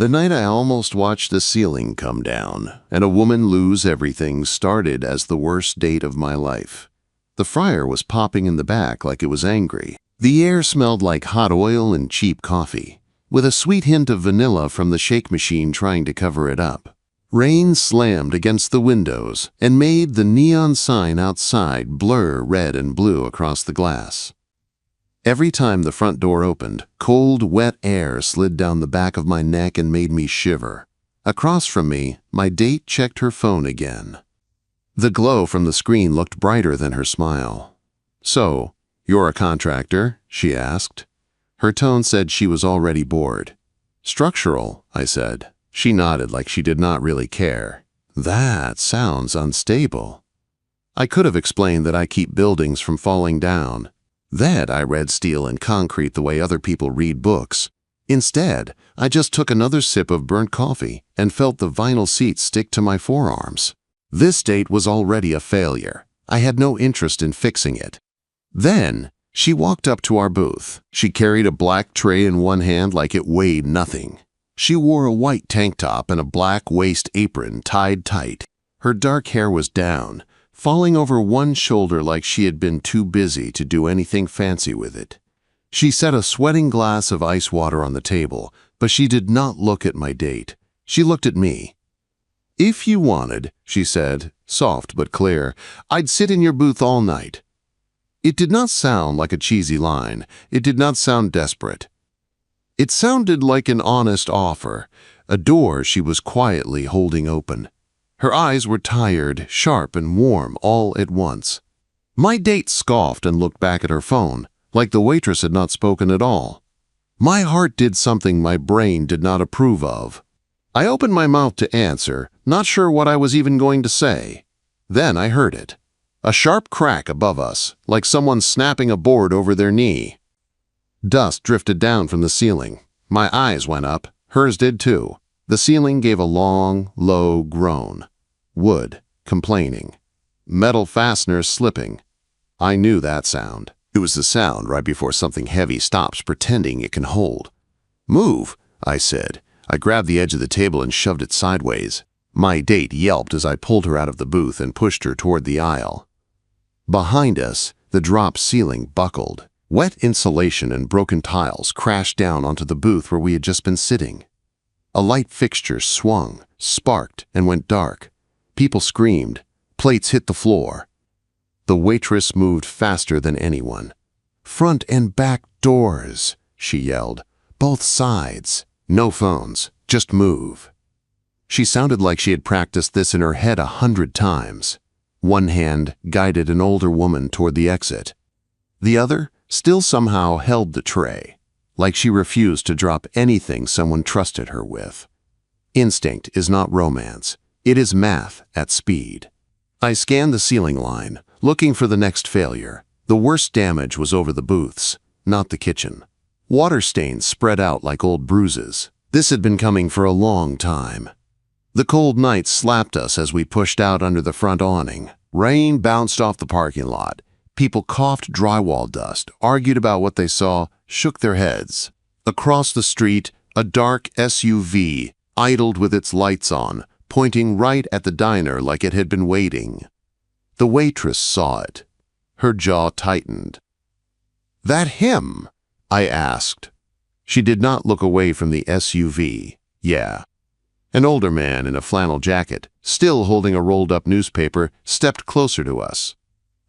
The night I almost watched the ceiling come down and a woman lose everything started as the worst date of my life. The fryer was popping in the back like it was angry. The air smelled like hot oil and cheap coffee, with a sweet hint of vanilla from the shake machine trying to cover it up. Rain slammed against the windows and made the neon sign outside blur red and blue across the glass. Every time the front door opened, cold, wet air slid down the back of my neck and made me shiver. Across from me, my date checked her phone again. The glow from the screen looked brighter than her smile. "So, you're a contractor?" she asked. Her tone said she was already bored. "Structural," I said. She nodded like she did not really care. "That sounds unstable." I could have explained that I keep buildings from falling down. That I read steel and concrete the way other people read books. Instead, I just took another sip of burnt coffee and felt the vinyl seat stick to my forearms. This date was already a failure. I had no interest in fixing it. Then, she walked up to our booth. She carried a black tray in one hand like it weighed nothing. She wore a white tank top and a black waist apron tied tight. Her dark hair was down, falling over one shoulder like she had been too busy to do anything fancy with it. She set a sweating glass of ice water on the table, but she did not look at my date. She looked at me. "If you wanted," she said, soft but clear, "I'd sit in your booth all night." It did not sound like a cheesy line. It did not sound desperate. It sounded like an honest offer, a door she was quietly holding open. Her eyes were tired, sharp, and warm all at once. My date scoffed and looked back at her phone, like the waitress had not spoken at all. My heart did something my brain did not approve of. I opened my mouth to answer, not sure what I was even going to say. Then I heard it. A sharp crack above us, like someone snapping a board over their knee. Dust drifted down from the ceiling. My eyes went up. Hers did too. The ceiling gave a long, low groan. Wood, complaining. Metal fasteners slipping. I knew that sound. It was the sound right before something heavy stops pretending it can hold. "Move," I said. I grabbed the edge of the table and shoved it sideways. My date yelped as I pulled her out of the booth and pushed her toward the aisle. Behind us, the drop ceiling buckled. Wet insulation and broken tiles crashed down onto the booth where we had just been sitting. A light fixture swung, sparked, and went dark. People screamed. Plates hit the floor. The waitress moved faster than anyone. "Front and back doors," she yelled. "Both sides. No phones. Just move." She sounded like she had practiced this in her head 100 times. One hand guided an older woman toward the exit. The other still somehow held the tray, like she refused to drop anything someone trusted her with. Instinct is not romance. It is math at speed. I scanned the ceiling line, looking for the next failure. The worst damage was over the booths, not the kitchen. Water stains spread out like old bruises. This had been coming for a long time. The cold night slapped us as we pushed out under the front awning. Rain bounced off the parking lot. People coughed drywall dust, argued about what they saw, shook their heads. Across the street, a dark SUV idled with its lights on, pointing right at the diner like it had been waiting. The waitress saw it. Her jaw tightened. "That him?" I asked. She did not look away from the SUV. "Yeah." An older man in a flannel jacket, still holding a rolled-up newspaper, stepped closer to us.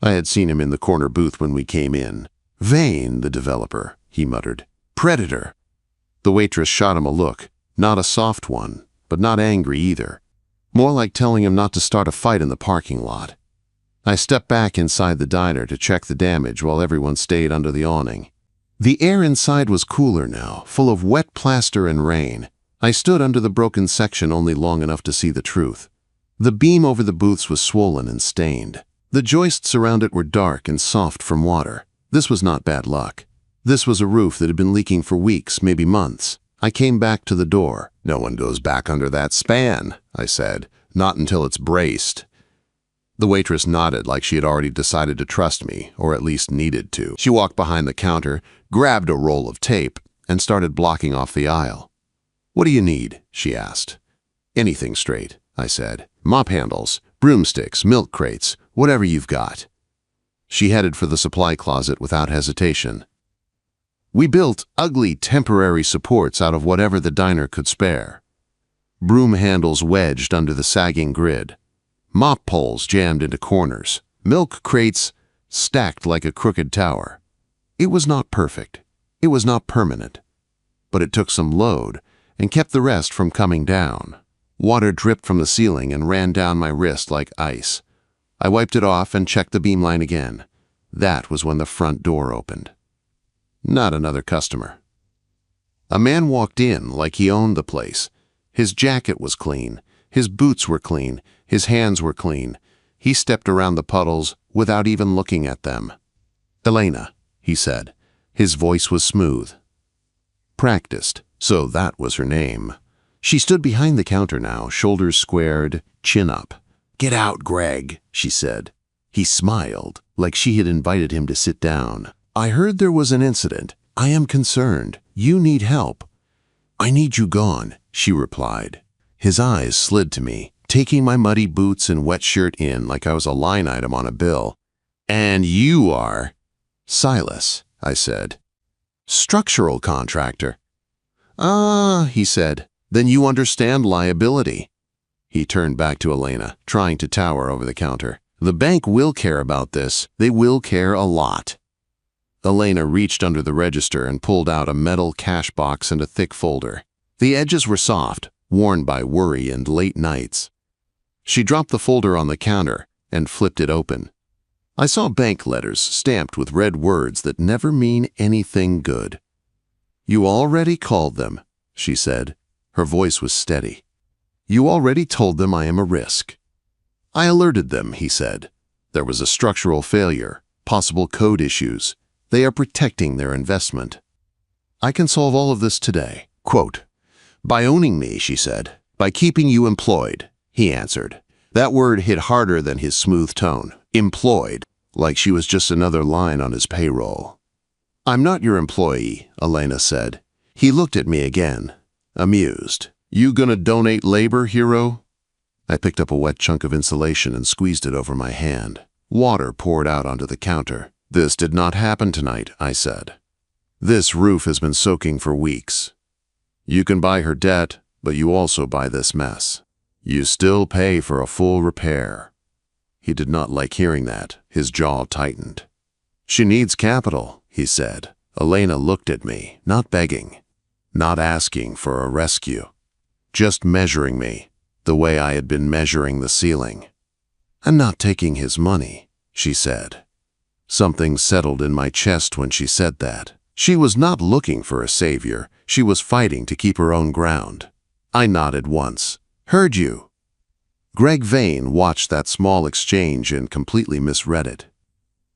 I had seen him in the corner booth when we came in. "Vane, the developer," he muttered. "Predator." The waitress shot him a look, not a soft one, but not angry either. More like telling him not to start a fight in the parking lot. I stepped back inside the diner to check the damage while everyone stayed under the awning. The air inside was cooler now, full of wet plaster and rain. I stood under the broken section only long enough to see the truth. The beam over the booths was swollen and stained. The joists around it were dark and soft from water. This was not bad luck. This was a roof that had been leaking for weeks, maybe months. I came back to the door. "No one goes back under that span," I said. "Not until it's braced." The waitress nodded like she had already decided to trust me, or at least needed to. She walked behind the counter, grabbed a roll of tape, and started blocking off the aisle. "What do you need?" she asked. "Anything straight," I said. "Mop handles, broomsticks, milk crates, whatever you've got." She headed for the supply closet without hesitation. We built ugly temporary supports out of whatever the diner could spare. Broom handles wedged under the sagging grid, mop poles jammed into corners, milk crates stacked like a crooked tower. It was not perfect. It was not permanent. But it took some load and kept the rest from coming down. Water dripped from the ceiling and ran down my wrist like ice. I wiped it off and checked the beamline again. That was when the front door opened. Not another customer. A man walked in like he owned the place. His jacket was clean. His boots were clean. His hands were clean. He stepped around the puddles without even looking at them. "Elena," he said. His voice was smooth. Practiced, so that was her name. She stood behind the counter now, shoulders squared, chin up. "Get out, Greg," she said. He smiled, like she had invited him to sit down. "I heard there was an incident. I am concerned. You need help." "I need you gone," she replied. His eyes slid to me, taking my muddy boots and wet shirt in like I was a line item on a bill. "And you are?" "Silas," I said. "Structural contractor." "Ah," he said. "Then you understand liability." He turned back to Elena, trying to tower over the counter. "The bank will care about this. They will care a lot." Elena reached under the register and pulled out a metal cash box and a thick folder. The edges were soft, worn by worry and late nights. She dropped the folder on the counter and flipped it open. I saw bank letters stamped with red words that never mean anything good. "You already called them," she said. Her voice was steady. "You already told them I am a risk." "I alerted them," he said. "There was a structural failure, possible code issues. They are protecting their investment. I can solve all of this today." Quote, "By owning me," she said. "By keeping you employed," he answered. That word hit harder than his smooth tone. Employed, like she was just another line on his payroll. "I'm not your employee," Elena said. He looked at me again, amused. "You gonna donate labor, hero?" I picked up a wet chunk of insulation and squeezed it over my hand. Water poured out onto the counter. "This did not happen tonight," I said. "This roof has been soaking for weeks. You can buy her debt, but you also buy this mess. You still pay for a full repair." He did not like hearing that. His jaw tightened. "She needs capital," he said. Elena looked at me, not begging, not asking for a rescue, just measuring me the way I had been measuring the ceiling. "I'm not taking his money," she said. Something settled in my chest when she said that. She was not looking for a savior. She was fighting to keep her own ground. I nodded once. "Heard you." Greg Vane watched that small exchange and completely misread it.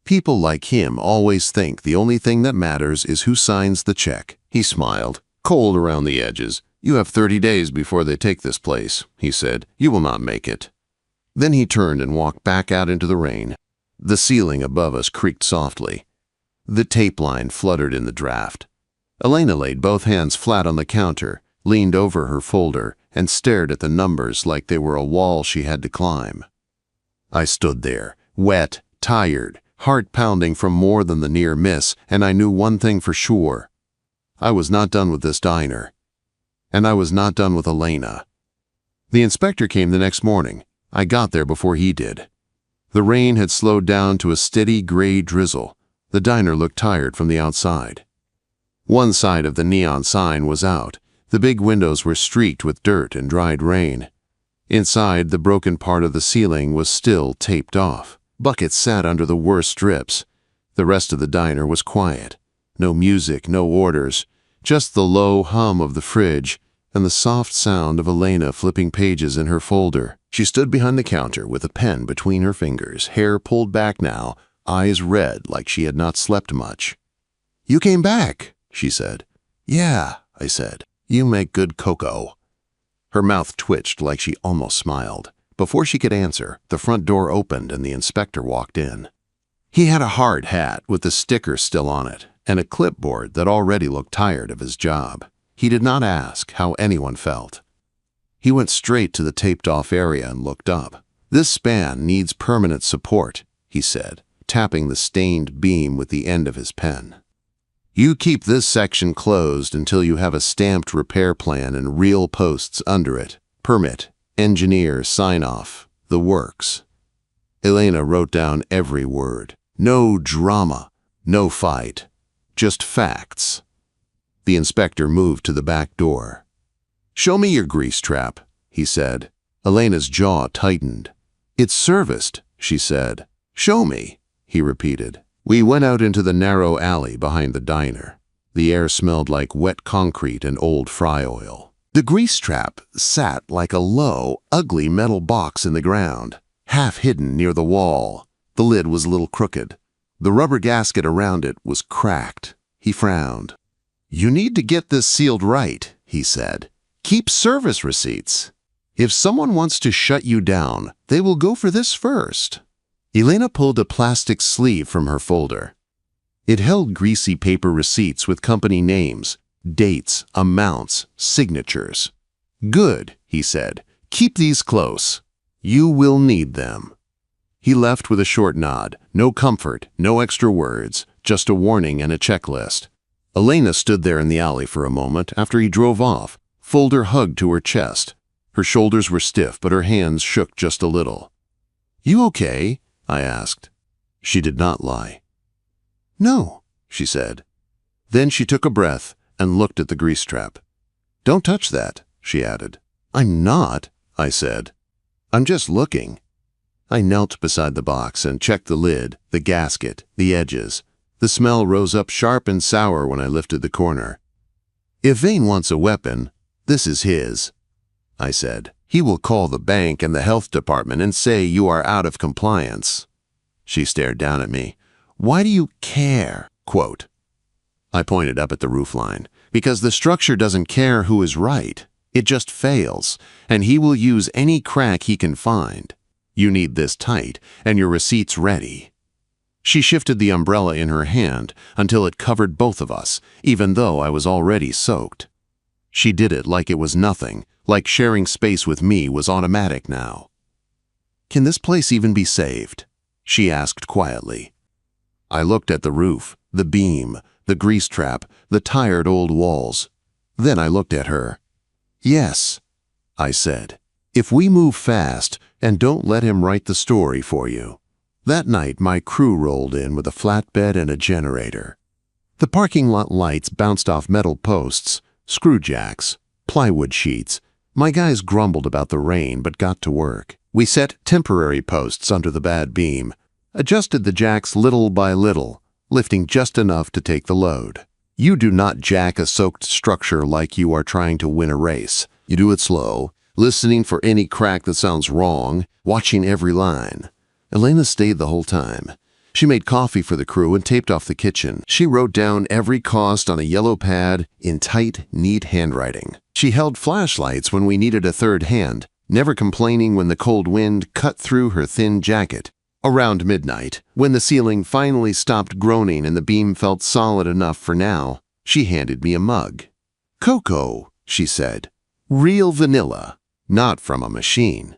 People like him always think the only thing that matters is who signs the check. He smiled. "Cold around the edges. You have 30 days before they take this place," he said. "You will not make it." Then he turned and walked back out into the rain. The ceiling above us creaked softly. The tape line fluttered in the draft. Elena laid both hands flat on the counter, leaned over her folder, and stared at the numbers like they were a wall she had to climb. I stood there, wet, tired, heart pounding from more than the near miss, and I knew one thing for sure. I was not done with this diner. And I was not done with Elena. The inspector came the next morning. I got there before he did. The rain had slowed down to a steady gray drizzle. The diner looked tired from the outside. One side of the neon sign was out. The big windows were streaked with dirt and dried rain. Inside, the broken part of the ceiling was still taped off. Buckets sat under the worst strips. The rest of the diner was quiet. No music, no orders, just the low hum of the fridge and the soft sound of Elena flipping pages in her folder. She stood behind the counter with a pen between her fingers, hair pulled back now, eyes red like she had not slept much. "You came back," she said. "Yeah," I said. "You make good cocoa." Her mouth twitched like she almost smiled. Before she could answer, the front door opened and the inspector walked in. He had a hard hat with the sticker still on it and a clipboard that already looked tired of his job. He did not ask how anyone felt. He went straight to the taped-off area and looked up. "This span needs permanent support," he said, tapping the stained beam with the end of his pen. "You keep this section closed until you have a stamped repair plan and real posts under it. Permit, engineer, sign-off, the works." Elena wrote down every word. No drama, no fight, just facts. The inspector moved to the back door. "Show me your grease trap," he said. Elena's jaw tightened. "It's serviced," she said. "Show me," he repeated. We went out into the narrow alley behind the diner. The air smelled like wet concrete and old fry oil. The grease trap sat like a low, ugly metal box in the ground, half hidden near the wall. The lid was a little crooked. The rubber gasket around it was cracked. He frowned. "You need to get this sealed right," he said. "Keep service receipts. If someone wants to shut you down, they will go for this first." Elena pulled a plastic sleeve from her folder. It held greasy paper receipts with company names, dates, amounts, signatures. "Good," he said. "Keep these close. You will need them." He left with a short nod. No comfort, no extra words, just a warning and a checklist. Elena stood there in the alley for a moment after he drove off, folder hugged to her chest. Her shoulders were stiff, but her hands shook just a little. "You okay?" I asked. She did not lie. "No," she said. Then she took a breath and looked at the grease trap. "Don't touch that," she added. "I'm not," I said. "I'm just looking." I knelt beside the box and checked the lid, the gasket, the edges. The smell rose up sharp and sour when I lifted the corner. "If Vane wants a weapon, this is his," I said. "He will call the bank and the health department and say you are out of compliance." She stared down at me. "Why do you care?" Quote. I pointed up at the roofline. "Because the structure doesn't care who is right. It just fails, and he will use any crack he can find. You need this tight, and your receipts ready." She shifted the umbrella in her hand until it covered both of us, even though I was already soaked. She did it like it was nothing, like sharing space with me was automatic now. "Can this place even be saved?" she asked quietly. I looked at the roof, the beam, the grease trap, the tired old walls. Then I looked at her. "Yes," I said, "if we move fast and don't let him write the story for you." That night, my crew rolled in with a flatbed and a generator. The parking lot lights bounced off metal posts, screw jacks, plywood sheets. My guys grumbled about the rain but got to work. We set temporary posts under the bad beam, adjusted the jacks little by little, lifting just enough to take the load. You do not jack a soaked structure like you are trying to win a race. You do it slow, listening for any crack that sounds wrong, watching every line. Elena stayed the whole time. She made coffee for the crew and taped off the kitchen. She wrote down every cost on a yellow pad in tight, neat handwriting. She held flashlights when we needed a third hand, never complaining when the cold wind cut through her thin jacket. Around midnight, when the ceiling finally stopped groaning and the beam felt solid enough for now, she handed me a mug. "Cocoa," she said. "Real vanilla, not from a machine."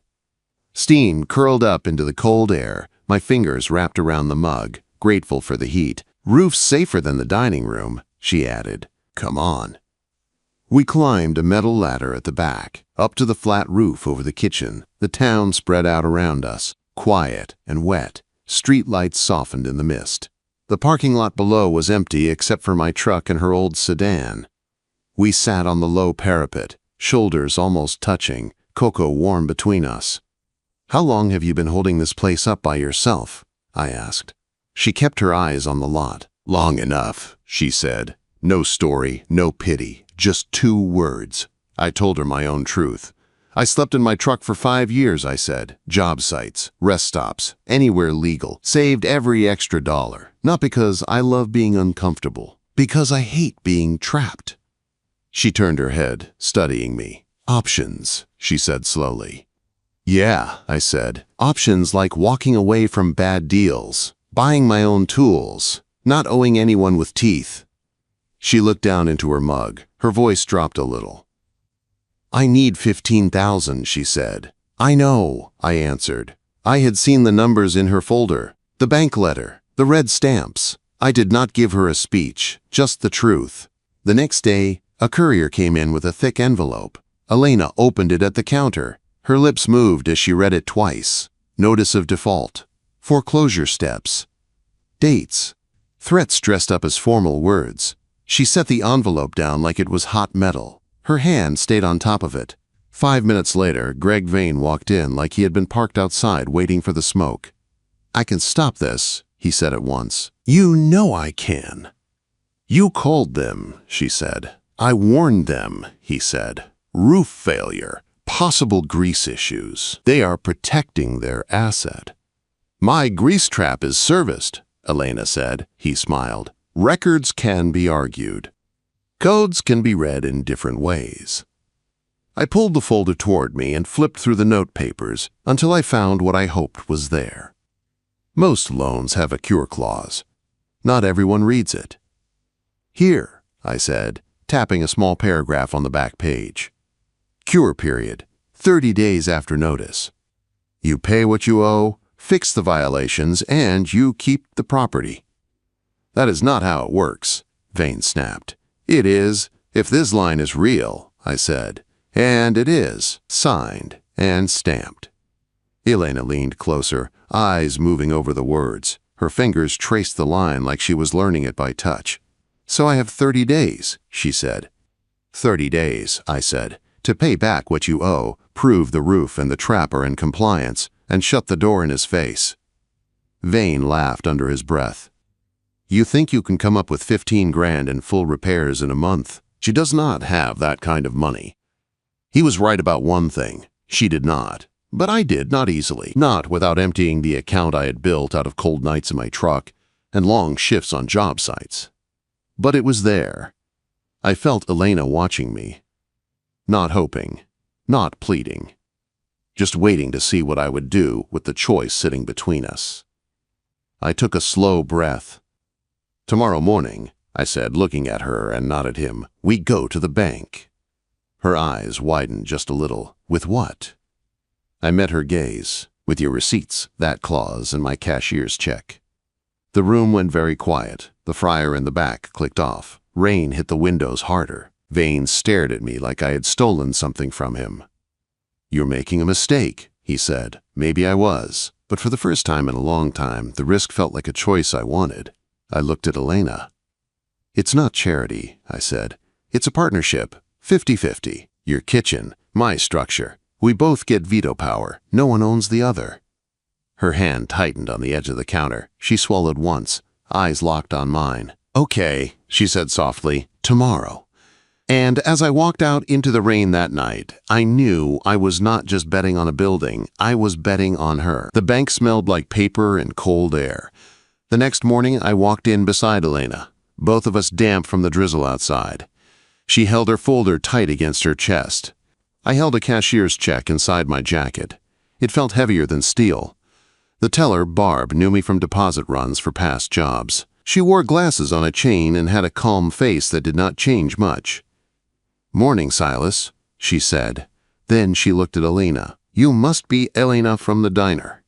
Steam curled up into the cold air, my fingers wrapped around the mug, grateful for the heat. "Roof's safer than the dining room," she added. "Come on." We climbed a metal ladder at the back, up to the flat roof over the kitchen. The town spread out around us, quiet and wet. Street lights softened in the mist. The parking lot below was empty except for my truck and her old sedan. We sat on the low parapet, shoulders almost touching, cocoa warm between us. "How long have you been holding this place up by yourself?" I asked. She kept her eyes on the lot. "Long enough," she said. "No story, no pity, just 2 words." I told her my own truth. "I slept in my truck for 5 years," I said. "Job sites, rest stops, anywhere legal. Saved every extra dollar. Not because I love being uncomfortable, because I hate being trapped." She turned her head, studying me. "Options," she said slowly. "Yeah," I said. "Options like walking away from bad deals, buying my own tools, not owing anyone with teeth." She looked down into her mug. Her voice dropped a little. "I need 15,000, she said. "I know," I answered. I had seen the numbers in her folder, the bank letter, the red stamps. I did not give her a speech, just the truth. The next day, a courier came in with a thick envelope. Elena opened it at the counter. Her lips moved as she read it twice. Notice of default. Foreclosure steps. Dates. Threats dressed up as formal words. She set the envelope down like it was hot metal. Her hand stayed on top of it. 5 minutes later, Greg Vane walked in like he had been parked outside waiting for the smoke. "I can stop this," he said at once. "You know I can." "You called them," she said. "I warned them," he said. "Roof failure, possible grease issues. They are protecting their asset." "My grease trap is serviced," Elena said. He smiled. "Records can be argued. Codes can be read in different ways." I pulled the folder toward me and flipped through the note papers until I found what I hoped was there. Most loans have a cure clause. Not everyone reads it. "Here," I said, tapping a small paragraph on the back page. "Cure period, 30 days after notice. You pay what you owe, fix the violations, and you keep the property." "That is not how it works," Vane snapped. "It is, if this line is real," I said. "And it is, signed and stamped." Elena leaned closer, eyes moving over the words. Her fingers traced the line like she was learning it by touch. "So I have 30 days, she said. 30 days, I said, to pay back what you owe, prove the roof and the trap are in compliance, and shut the door in his face. Vane laughed under his breath. "You think you can come up with 15 grand in full repairs in a month? She does not have that kind of money." He was right about one thing. She did not. But I did, not easily. Not without emptying the account I had built out of cold nights in my truck and long shifts on job sites. But it was there. I felt Elena watching me. Not hoping. Not pleading. Just waiting to see what I would do with the choice sitting between us. I took a slow breath. "Tomorrow morning," I said, looking at her and not at him, "we go to the bank." Her eyes widened just a little. "With what?" I met her gaze. "With your receipts, that clause, and my cashier's check." The room went very quiet. The fryer in the back clicked off. Rain hit the windows harder. Vane stared at me like I had stolen something from him. "You're making a mistake," he said. Maybe I was, but for the first time in a long time, the risk felt like a choice I wanted. I looked at Elena. "It's not charity," I said. "It's a partnership. 50-50. Your kitchen, my structure. We both get veto power. No one owns the other." Her hand tightened on the edge of the counter. She swallowed once, eyes locked on mine. "Okay," she said softly, "tomorrow." And as I walked out into the rain that night, I knew I was not just betting on a building, I was betting on her. The bank smelled like paper and cold air. The next morning, I walked in beside Elena, both of us damp from the drizzle outside. She held her folder tight against her chest. I held a cashier's check inside my jacket. It felt heavier than steel. The teller, Barb, knew me from deposit runs for past jobs. She wore glasses on a chain and had a calm face that did not change much. "Morning, Silas," she said. Then she looked at Elena. "You must be Elena from the diner."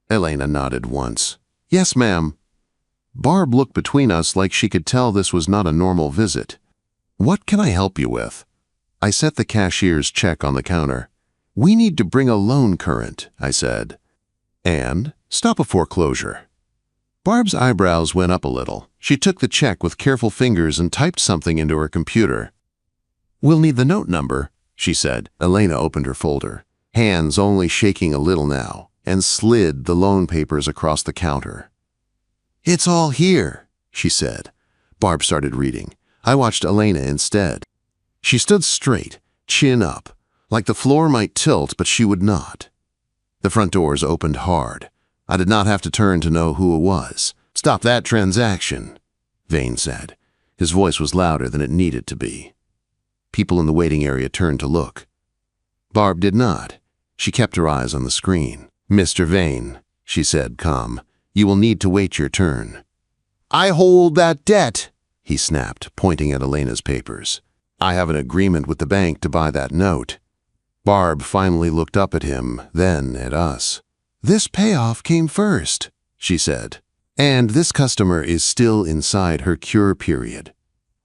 Elena nodded once. "Yes, ma'am." Barb looked between us like she could tell this was not a normal visit. "What can I help you with?" I set the cashier's check on the counter. "We need to bring a loan current," I said. "And stop a foreclosure." Barb's eyebrows went up a little. She took the check with careful fingers and typed something into her computer. "We'll need the note number," she said. Elena opened her folder, hands only shaking a little now, and slid the loan papers across the counter. "It's all here," she said. Barb started reading. I watched Elena instead. She stood straight, chin up, like the floor might tilt, but she would not. The front doors opened hard. I did not have to turn to know who it was. "Stop that transaction," Vane said. His voice was louder than it needed to be. People in the waiting area turned to look. Barb did not. She kept her eyes on the screen. "Mr. Vane," she said, calm, "you will need to wait your turn." "I hold that debt," he snapped, pointing at Elena's papers. "I have an agreement with the bank to buy that note." Barb finally looked up at him, then at us. "This payoff came first," she said. "And this customer is still inside her cure period."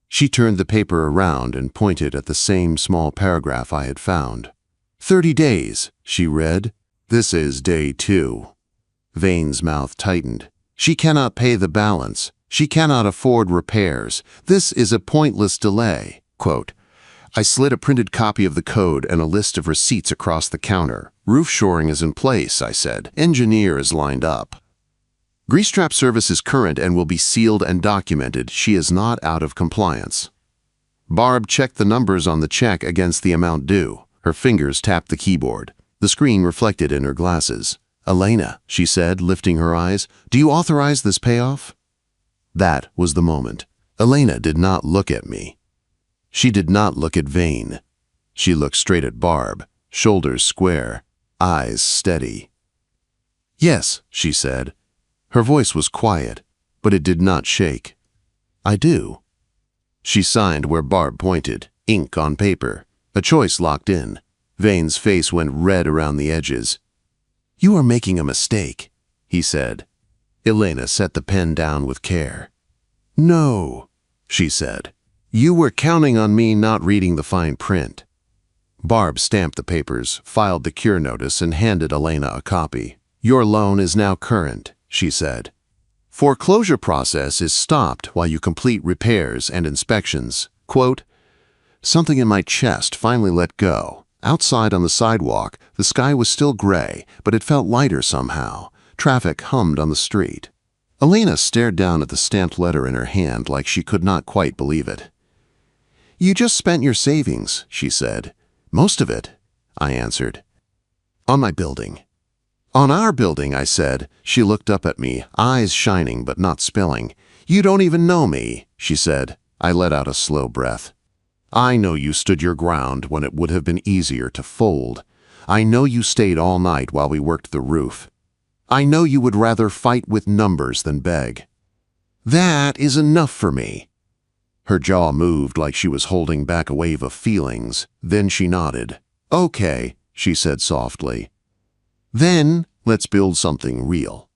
She turned the paper around and pointed at the same small paragraph I had found. 30 days, she read. "This is day 2. Vane's mouth tightened. "She cannot pay the balance. She cannot afford repairs. This is a pointless delay." Quote, I slid a printed copy of the code and a list of receipts across the counter. "Roof shoring is in place," I said. "Engineer is lined up. Grease trap service is current and will be sealed and documented. She is not out of compliance." Barb checked the numbers on the check against the amount due. Her fingers tapped the keyboard. The screen reflected in her glasses. "Elena," she said, lifting her eyes, "do you authorize this payoff?" That was the moment. Elena did not look at me. She did not look at Vane. She looked straight at Barb, shoulders square, eyes steady. "Yes," she said. Her voice was quiet, but it did not shake. "I do." She signed where Barb pointed, ink on paper. A choice locked in. Vane's face went red around the edges. "You are making a mistake," he said. Elena set the pen down with care. "No," she said. "You were counting on me not reading the fine print." Barb stamped the papers, filed the cure notice, and handed Elena a copy. "Your loan is now current," she said. "Foreclosure process is stopped while you complete repairs and inspections." Quote, something in my chest finally let go. Outside on the sidewalk, the sky was still gray, but it felt lighter somehow. Traffic hummed on the street. Elena stared down at the stamped letter in her hand like she could not quite believe it. "You just spent your savings," she said. "Most of it," I answered. "On my building." "On our building," I said. She looked up at me, eyes shining but not spilling. "You don't even know me," she said. I let out a slow breath. "I know you stood your ground when it would have been easier to fold. I know you stayed all night while we worked the roof. I know you would rather fight with numbers than beg. That is enough for me." Her jaw moved like she was holding back a wave of feelings. Then she nodded. "Okay," she said softly. "Then let's build something real."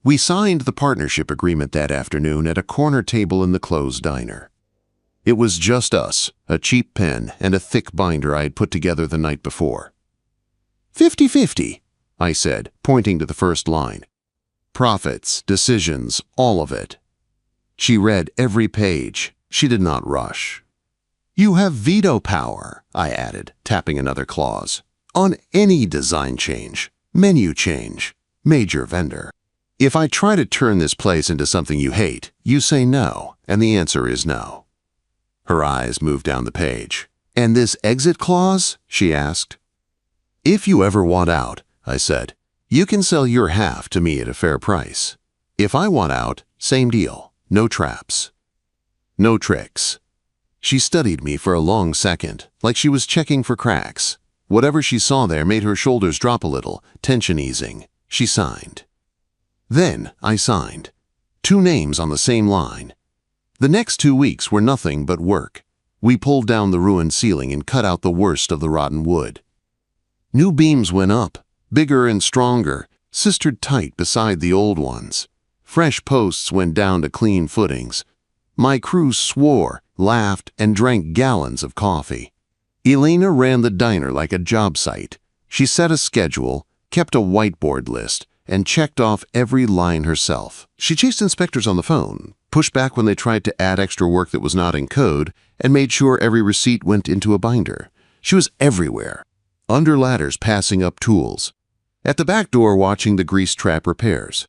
We signed the partnership agreement that afternoon at a corner table in the closed diner. It was just us, a cheap pen, and a thick binder I had put together the night before. 50-50, I said, pointing to the first line. "Profits, decisions, all of it." She read every page. She did not rush. "You have veto power," I added, tapping another clause, "on any design change, menu change, major vendor. If I try to turn this place into something you hate, you say no, and the answer is no." Her eyes moved down the page. "And this exit clause?" she asked. "If you ever want out," I said, "you can sell your half to me at a fair price. If I want out, same deal, no traps. No tricks." She studied me for a long second, like she was checking for cracks. Whatever she saw there made her shoulders drop a little, tension easing. She signed. Then I signed. 2 names on the same line. The next 2 weeks were nothing but work. We pulled down the ruined ceiling and cut out the worst of the rotten wood. New beams went up, bigger and stronger, sistered tight beside the old ones. Fresh posts went down to clean footings. My crew swore, laughed, and drank gallons of coffee. Elena ran the diner like a job site. She set a schedule, kept a whiteboard list, and checked off every line herself. She chased inspectors on the phone, pushed back when they tried to add extra work that was not in code, and made sure every receipt went into a binder. She was everywhere, under ladders passing up tools, at the back door watching the grease trap repairs,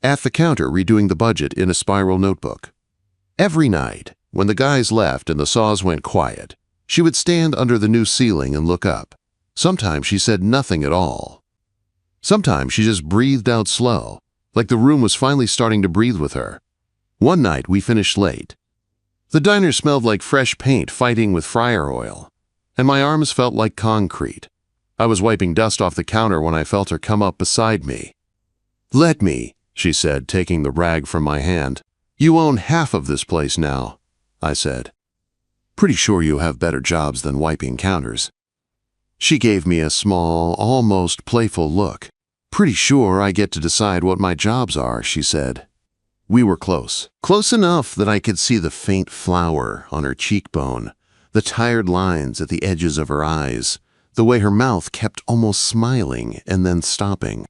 at the counter redoing the budget in a spiral notebook. Every night, when the guys left and the saws went quiet, she would stand under the new ceiling and look up. Sometimes she said nothing at all. Sometimes she just breathed out slow, like the room was finally starting to breathe with her. One night we finished late. The diner smelled like fresh paint fighting with fryer oil, and my arms felt like concrete. I was wiping dust off the counter when I felt her come up beside me. "Let me," she said, taking the rag from my hand. "You own half of this place now." I said. "Pretty sure you have better jobs than wiping counters." She gave me a small, almost playful look. "Pretty sure I get to decide what my jobs are," she said. We were close. Close enough that I could see the faint flour on her cheekbone, the tired lines at the edges of her eyes, the way her mouth kept almost smiling and then stopping.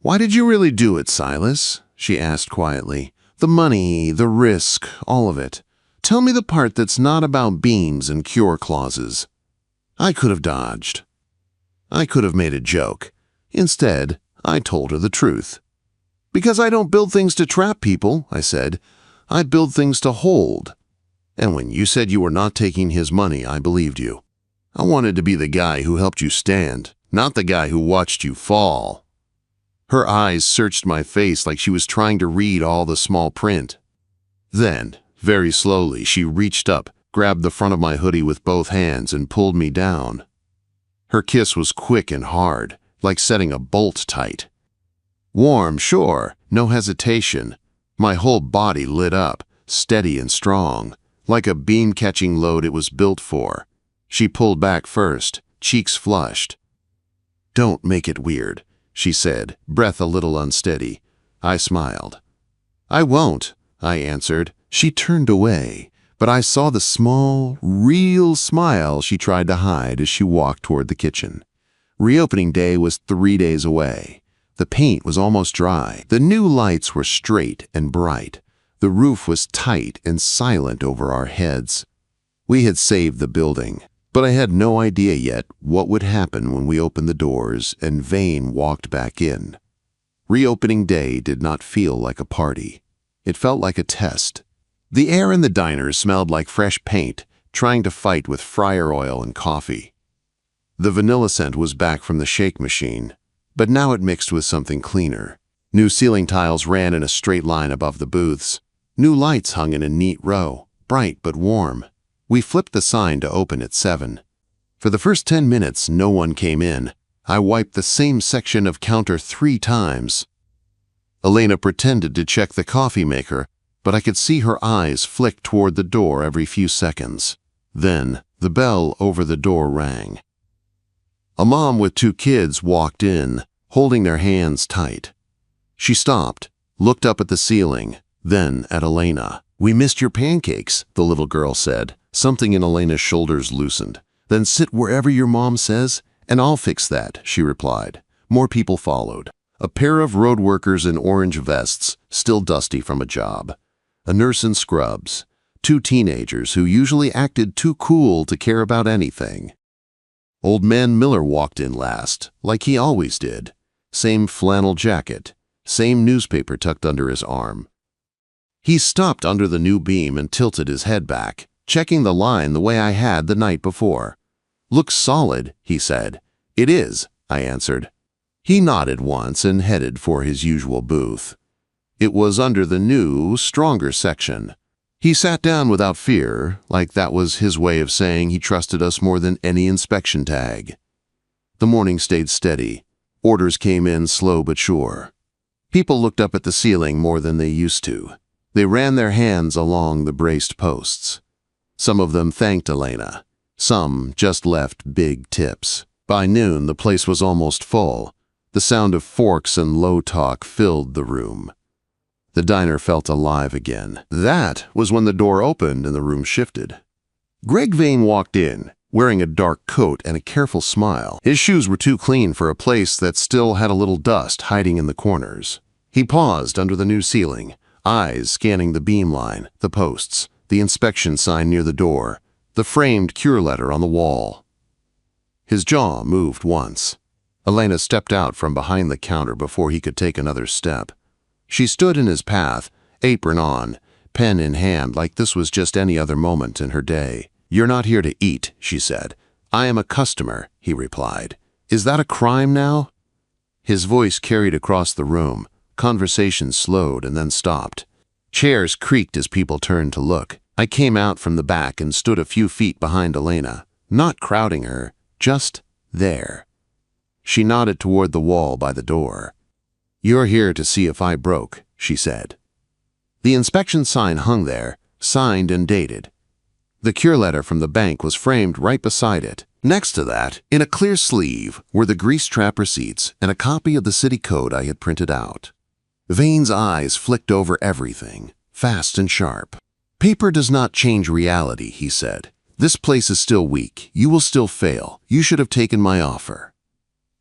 "Why did you really do it, Silas?" she asked quietly. "The money, the risk, all of it. Tell me the part that's not about beams and cure clauses." I could have dodged. I could have made a joke. Instead, I told her the truth. "Because I don't build things to trap people," I said. "I build things to hold." And when you said you were not taking his money, I believed you. I wanted to be the guy who helped you stand, not the guy who watched you fall. Her eyes searched my face like she was trying to read all the small print. Then, very slowly, she reached up, grabbed the front of my hoodie with both hands, and pulled me down. Her kiss was quick and hard, like setting a bolt tight. Warm, sure, no hesitation. My whole body lit up, steady and strong, like a beam-catching load it was built for. She pulled back first, cheeks flushed. "Don't make it weird," she said, breath a little unsteady. I smiled. "I won't," I answered. She turned away, but I saw the small, real smile she tried to hide as she walked toward the kitchen. Reopening day was 3 days away. The paint was almost dry. The new lights were straight and bright. The roof was tight and silent over our heads. We had saved the building, but I had no idea yet what would happen when we opened the doors and Vane walked back in. Reopening day did not feel like a party. It felt like a test. The air in the diner smelled like fresh paint, trying to fight with fryer oil and coffee. The vanilla scent was back from the shake machine, but now it mixed with something cleaner. New ceiling tiles ran in a straight line above the booths. New lights hung in a neat row, bright but warm. We flipped the sign to open at 7. For the first 10 minutes, no one came in. I wiped the same section of counter 3 times. Elena pretended to check the coffee maker, but I could see her eyes flick toward the door every few seconds. Then, the bell over the door rang. A mom with 2 kids walked in, holding their hands tight. She stopped, looked up at the ceiling, then at Elena. "We missed your pancakes," the little girl said. Something in Elena's shoulders loosened. "Then sit wherever your mom says, and I'll fix that," she replied. More people followed. A pair of road workers in orange vests, still dusty from a job. A nurse in scrubs. 2 teenagers who usually acted too cool to care about anything. Old man Miller walked in last, like he always did. Same flannel jacket, same newspaper tucked under his arm. He stopped under the new beam and tilted his head back, checking the line the way I had the night before. "Looks solid," he said. "It is," I answered. He nodded once and headed for his usual booth. It was under the new, stronger section. He sat down without fear, like that was his way of saying he trusted us more than any inspection tag. The morning stayed steady. Orders came in slow but sure. People looked up at the ceiling more than they used to. They ran their hands along the braced posts. Some of them thanked Elena. Some just left big tips. By noon, the place was almost full. The sound of forks and low talk filled the room. The diner felt alive again. That was when the door opened and the room shifted. Greg Vane walked in, wearing a dark coat and a careful smile. His shoes were too clean for a place that still had a little dust hiding in the corners. He paused under the new ceiling, eyes scanning the beam line, the posts, the inspection sign near the door, the framed cure letter on the wall. His jaw moved once. Elena stepped out from behind the counter before he could take another step. She stood in his path, apron on, pen in hand, like this was just any other moment in her day. "You're not here to eat," she said. "I am a customer," he replied. "Is that a crime now?" His voice carried across the room. Conversation slowed and then stopped. Chairs creaked as people turned to look. I came out from the back and stood a few feet behind Elena, not crowding her, just there. She nodded toward the wall by the door. "You're here to see if I broke," she said. The inspection sign hung there, signed and dated. The cure letter from the bank was framed right beside it. Next to that, in a clear sleeve, were the grease trap receipts and a copy of the city code I had printed out. Vane's eyes flicked over everything, fast and sharp. "Paper does not change reality," he said. "This place is still weak. You will still fail. You should have taken my offer."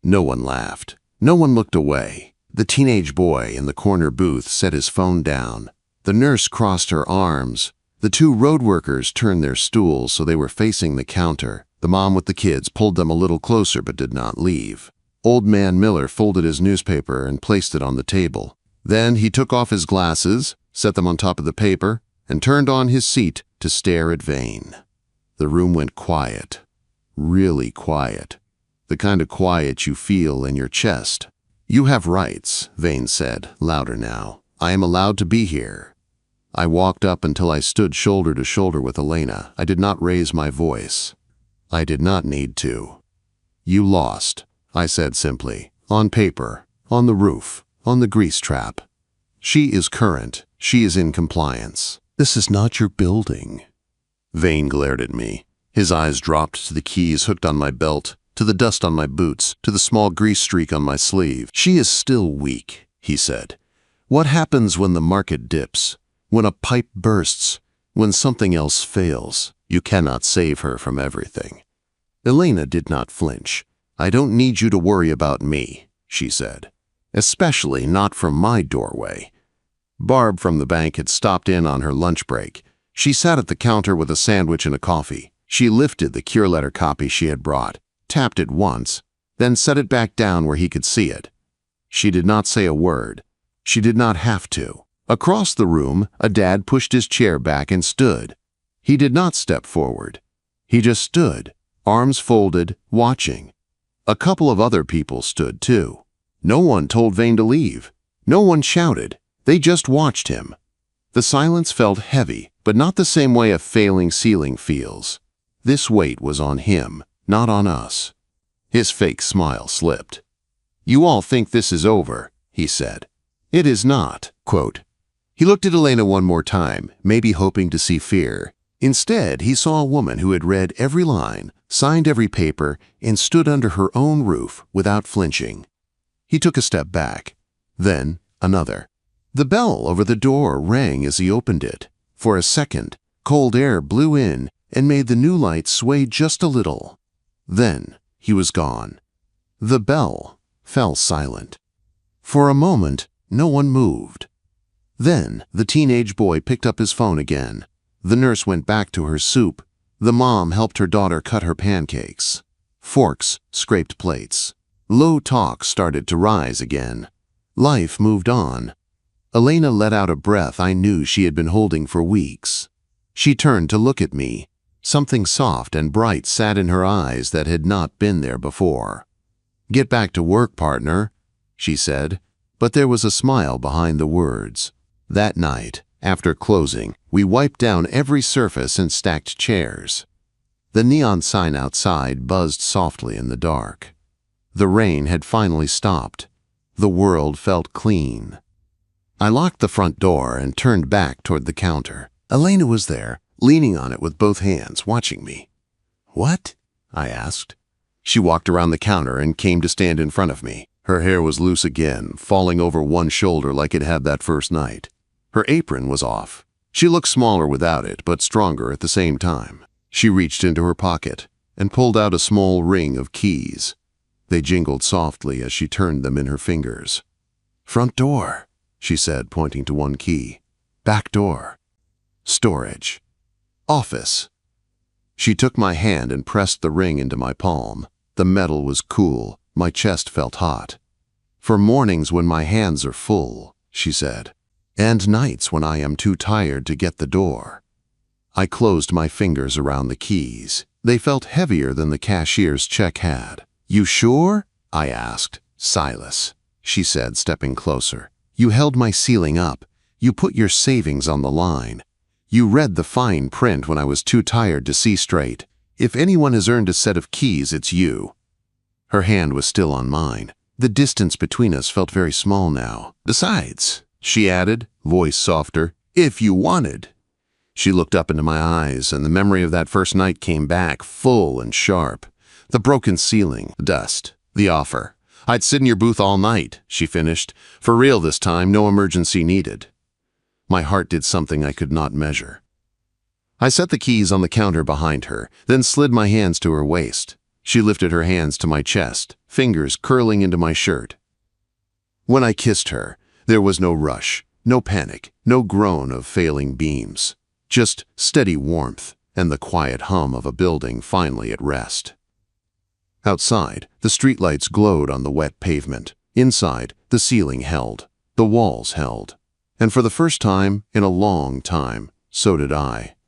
No one laughed. No one looked away. The teenage boy in the corner booth set his phone down. The nurse crossed her arms. The two road workers turned their stools so they were facing the counter. The mom with the kids pulled them a little closer but did not leave. Old man Miller folded his newspaper and placed it on the table. Then he took off his glasses, set them on top of the paper, and turned on his seat to stare at Vane. The room went quiet. Really quiet. The kind of quiet you feel in your chest. "You have rights," Vane said, louder now. "I am allowed to be here." I walked up until I stood shoulder to shoulder with Elena. I did not raise my voice. I did not need to. "You lost," I said simply. "On paper, on the roof, on the grease trap. She is current. She is in compliance. This is not your building." Vane glared at me. His eyes dropped to the keys hooked on my belt, to the dust on my boots, to the small grease streak on my sleeve. "She is still weak," he said. "What happens when the market dips? When a pipe bursts? When something else fails? You cannot save her from everything." Elena did not flinch. "I don't need you to worry about me," she said. "Especially not from my doorway." Barb from the bank had stopped in on her lunch break. She sat at the counter with a sandwich and a coffee. She lifted the cure letter copy she had brought, tapped it once, then set it back down where he could see it. She did not say a word. She did not have to. Across the room, a dad pushed his chair back and stood. He did not step forward. He just stood, arms folded, watching. A couple of other people stood too. No one told Vane to leave. No one shouted. They just watched him. The silence felt heavy, but not the same way a failing ceiling feels. This weight was on him, not on us. His fake smile slipped. "You all think this is over," he said. "It is not." Quote. He looked at Elena one more time, maybe hoping to see fear. Instead, he saw a woman who had read every line, signed every paper, and stood under her own roof without flinching. He took a step back. Then another. The bell over the door rang as he opened it. For a second, cold air blew in and made the new light sway just a little. Then he was gone. The bell fell silent. For a moment, no one moved. Then the teenage boy picked up his phone again. The nurse went back to her soup. The mom helped her daughter cut her pancakes. Forks scraped plates. Low talk started to rise again. Life moved on. Elena let out a breath I knew she had been holding for weeks. She turned to look at me. Something soft and bright sat in her eyes that had not been there before. "Get back to work, partner," she said, but there was a smile behind the words. That night, after closing, we wiped down every surface and stacked chairs. The neon sign outside buzzed softly in the dark. The rain had finally stopped. The world felt clean. I locked the front door and turned back toward the counter. Elena was there, leaning on it with both hands, watching me. "What?" I asked. She walked around the counter and came to stand in front of me. Her hair was loose again, falling over one shoulder like it had that first night. Her apron was off. She looked smaller without it, but stronger at the same time. She reached into her pocket and pulled out a small ring of keys. They jingled softly as she turned them in her fingers. "Front door," she said, pointing to one key. "Back door. Storage. Office." She took my hand and pressed the ring into my palm. The metal was cool. My chest felt hot. "For mornings when my hands are full," she said. "And nights when I am too tired to get the door." I closed my fingers around the keys. They felt heavier than the cashier's check had. "You sure?" I asked. "Silas," she said, stepping closer. "You held my ceiling up. You put your savings on the line. You read the fine print when I was too tired to see straight. If anyone has earned a set of keys, it's you." Her hand was still on mine. The distance between us felt very small now. "Besides," she added, voice softer, "if you wanted." She looked up into my eyes, and the memory of that first night came back, full and sharp. The broken ceiling, the dust, the offer. "I'd sit in your booth all night," she finished. "For real this time, no emergency needed." My heart did something I could not measure. I set the keys on the counter behind her, then slid my hands to her waist. She lifted her hands to my chest, fingers curling into my shirt. When I kissed her, there was no rush, no panic, no groan of failing beams. Just steady warmth and the quiet hum of a building finally at rest. Outside, the streetlights glowed on the wet pavement. Inside, the ceiling held, the walls held. And for the first time in a long time, so did I.